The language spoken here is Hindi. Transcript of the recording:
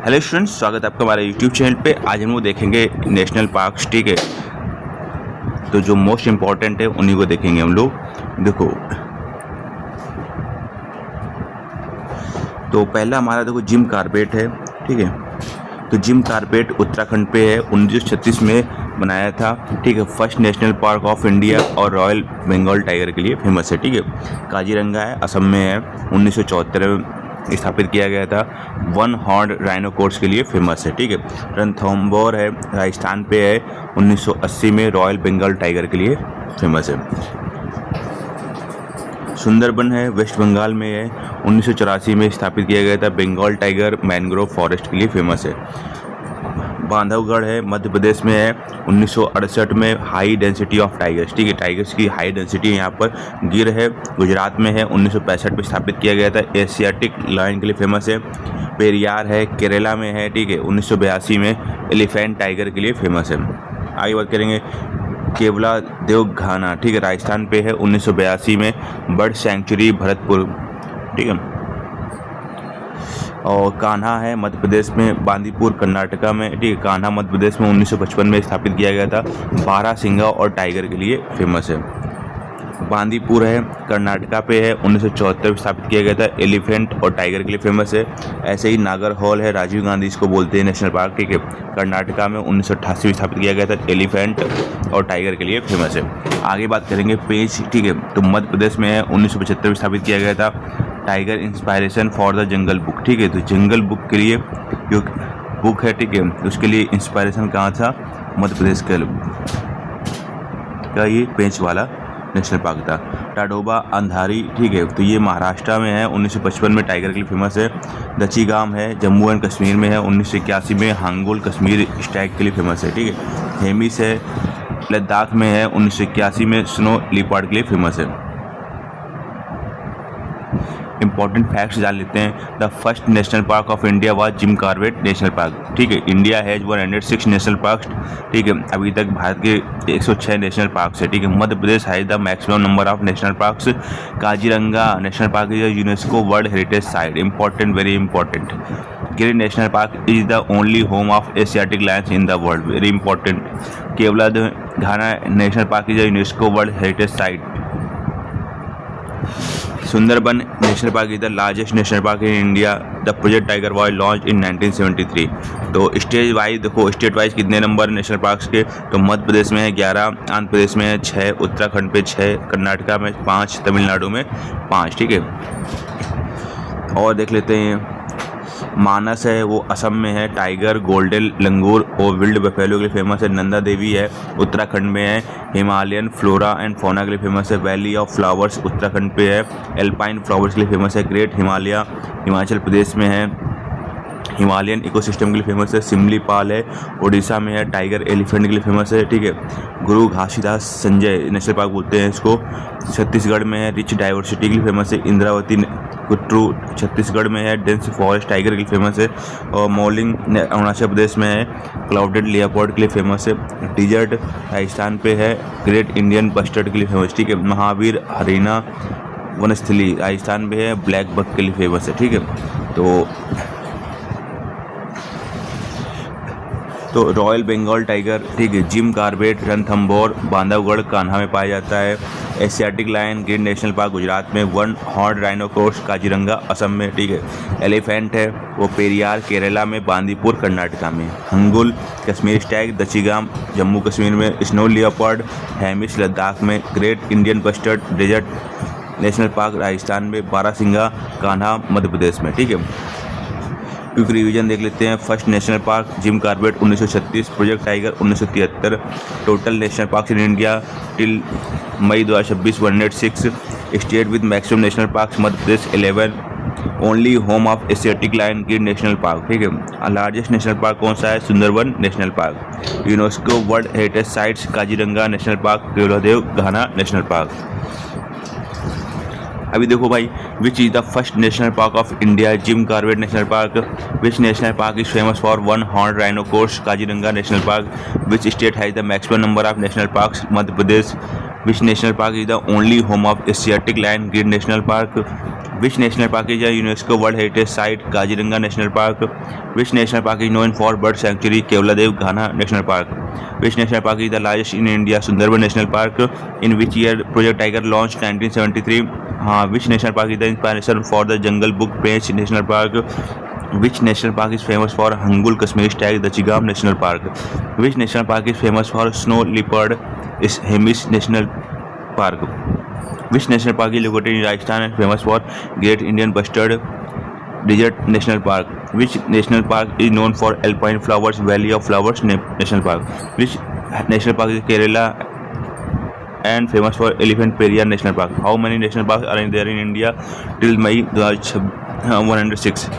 हेलो स्टूडेंट्स, स्वागत है आपका हमारे यूट्यूब चैनल पे। आज हम लोग देखेंगे नेशनल पार्क्स, ठीक है। तो जो मोस्ट इम्पॉर्टेंट है उन्हीं को देखेंगे हम लोग। देखो, तो पहला हमारा देखो जिम कॉर्बेट है, ठीक है। तो जिम कॉर्बेट उत्तराखंड पे है, 1936 में बनाया था, ठीक है। First national park of India और रॉयल बंगाल टाइगर के लिए फेमस है, ठीक है। काजीरंगा है, असम में है, 1974 में स्थापित किया गया था। वन हॉर्न राइनोकोर्स के लिए फेमस है, ठीक है। रणथंभौर है, राजस्थान पे है, 1980 में रॉयल बंगाल टाइगर के लिए फेमस है। सुंदरबन है, वेस्ट बंगाल में है, 1984 में स्थापित किया गया था। बंगाल टाइगर मैंग्रोव फॉरेस्ट के लिए फेमस है। बांधवगढ़ है, मध्य प्रदेश में है, 1968 में हाई डेंसिटी ऑफ टाइगर्स, ठीक है। टाइगर्स की हाई डेंसिटी यहाँ पर। गिर है, गुजरात में है, 1965 में स्थापित किया गया था। एशियाटिक लायन के लिए फेमस है। पेरियार है, केरला में है, ठीक है, 1982 में एलिफेंट टाइगर के लिए फेमस है। आगे बात करेंगे केवला देवघाना, ठीक है, राजस्थान पे है, 1982 में। बर्ड सेंचुरी भरतपुर, ठीक है। और कान्हा है, मध्य प्रदेश में, बांदीपुर कर्नाटका में, ठीक है। कान्हा मध्य प्रदेश में 1955 में स्थापित किया गया था। बारहसिंगा और टाइगर के लिए फेमस है। बांदीपुर है, कर्नाटका पे है, 1974 में स्थापित किया गया था। एलिफेंट और टाइगर के लिए फेमस है। ऐसे ही नागरहोल है, राजीव गांधी इसको बोलते हैं नेशनल पार्क, ठीक है, कर्नाटका में 1988 में स्थापित किया गया था। एलिफेंट और टाइगर के लिए फेमस है। आगे बात करेंगे पेंच, ठीक है, तो मध्य प्रदेश में है, 1975 में स्थापित किया गया था। Tiger inspiration for the jungle book, ठीक है, तो जंगल बुक के लिए जो बुक है, ठीक है, उसके लिए इंस्पायरेशन कहाँ था? मध्य प्रदेश का ये पेंच वाला नेशनल पार्क था। टाडोबा अंधारी, ठीक है, तो ये महाराष्ट्र में है, 1955 में टाइगर के लिए फेमस है। दचीगाम है, जम्मू एंड कश्मीर में है, 1981 में हांगोल कश्मीर स्टैग के लिए फेमस है, ठीक है। हेमिस है, लद्दाख में है, 1981 में स्नो लिपार्ड के लिए फेमस है। इंपॉर्टेंट फैक्ट्स जान लेते हैं। The first national park of India was gym Corbett national park, ठीक है। इंडिया हैज 106 नेशनल पार्क्स, ठीक है। अभी तक भारत के 106 नेशनल पार्क्स है, ठीक है। Madhya Pradesh has the maximum number of national parks. Kaziranga national park is UNESCO world heritage site, important, very important. Gir national park is the only home of Asiatic lions in the world, very important. Keola Ghana national park is a UNESCO world heritage site. Sundarban national park is the largest national park in India. The project tiger was launch in 1973। तो स्टेट वाइज देखो, स्टेट वाइज कितने नंबर नेशनल पार्क्स के, तो मध्य प्रदेश में है 11, आंध्र प्रदेश में है 6, उत्तराखंड पे 6, कर्नाटका में 5, तमिलनाडु में 5, ठीक है। और देख लेते हैं मानस है, वो असम में है। टाइगर, गोल्डन लंगूर और विल्ड बफेलो के लिए फेमस है। नंदा देवी है, उत्तराखंड में है। हिमालयन फ्लोरा एंड फौना के लिए फेमस है। वैली ऑफ फ्लावर्स उत्तराखंड पे है। एल्पाइन फ्लावर्स के लिए फेमस है। ग्रेट हिमालय हिमाचल प्रदेश में है। हिमालयन इकोसिस्टम के लिए फेमस है। सिमलीपाल है, उड़ीसा में है। टाइगर एलिफेंट के लिए फेमस है, ठीक है। गुरु घासीदास संजय नेशनल पार्क बोलते हैं इसको, छत्तीसगढ़ में है। रिच डाइवर्सिटी के लिए फेमस है। इंद्रावती कुट्रू छत्तीसगढ़ में है। डेंस फॉरेस्ट टाइगर के लिए फेमस है। और मौलिंग अरुणाचल प्रदेश में है। क्लाउडेड लेपर्ड के लिए फेमस है। डिजर्ट राजस्थान पे है। ग्रेट इंडियन बस्टर्ड के लिए फेमस, ठीक है। महावीर हरियाणा वनस्थली राजस्थान में है। ब्लैक बक के लिए फेमस है, ठीक है। तो रॉयल बंगाल टाइगर, ठीक है, जिम कॉर्बेट रणथंभौर बांधवगढ़ कान्हा में पाया जाता है। Asiatic lion Gir national park Gujarat में। One horn rhinoceros Kaziranga Assam में, ठीक है। एलिफेंट है वो पेरियार केरला में। बांदीपुर कर्नाटका में। हंगुल कश्मीर स्टैग दचीगाम जम्मू कश्मीर में। स्नो लियोपार्ड हेमिस लद्दाख में। Great Indian bustard desert national park Rajasthan में। बारहसिंगा कान्हा मध्य प्रदेश में, ठीक है। क्विक रिवीजन देख लेते हैं। First national park Jim Corbett 1936, project tiger 1973। Total national park in India till May 2026 106। State with maximum national parks Madhya Pradesh 11। Only home of Asiatic lion Gir national park, ठीक है। लार्जेस्ट नेशनल पार्क कौन सा है? Sundarban national park. UNESCO world heritage sites Kaziranga national park, Keoladev Ghana national park. अभी देखो भाई, which is the first national park of India? Jim Corbett national park. Which national park is famous for one horn rhinoceros? Kaziranga national park. Which state has the maximum number of national parks? Madhya Pradesh. Which national park is the only home of Asiatic Lion Grid National Park? Which national park is a UNESCO World Heritage Site? Kaziranga National Park. Which national park is known for bird sanctuary? Kevladev Ghana National Park. Which national park is the largest in India? Sundarban National Park. In which year Project Tiger launched? 1973. Which national park is the inspiration for the Jungle Book? Pench National Park. Which national park is famous for Hangul Kashmiri stag? The Chigam National Park. Which national park is famous for snow leopard? Is Hemis National Park. Which national park is located in Rajasthan and famous for Great Indian Bustard Desert National Park? Which national park is known for alpine flowers? Valley of Flowers National Park. Which national park is Kerala and famous for Elephant Periyar National Park? How many national parks are there in India till May 2006? 106.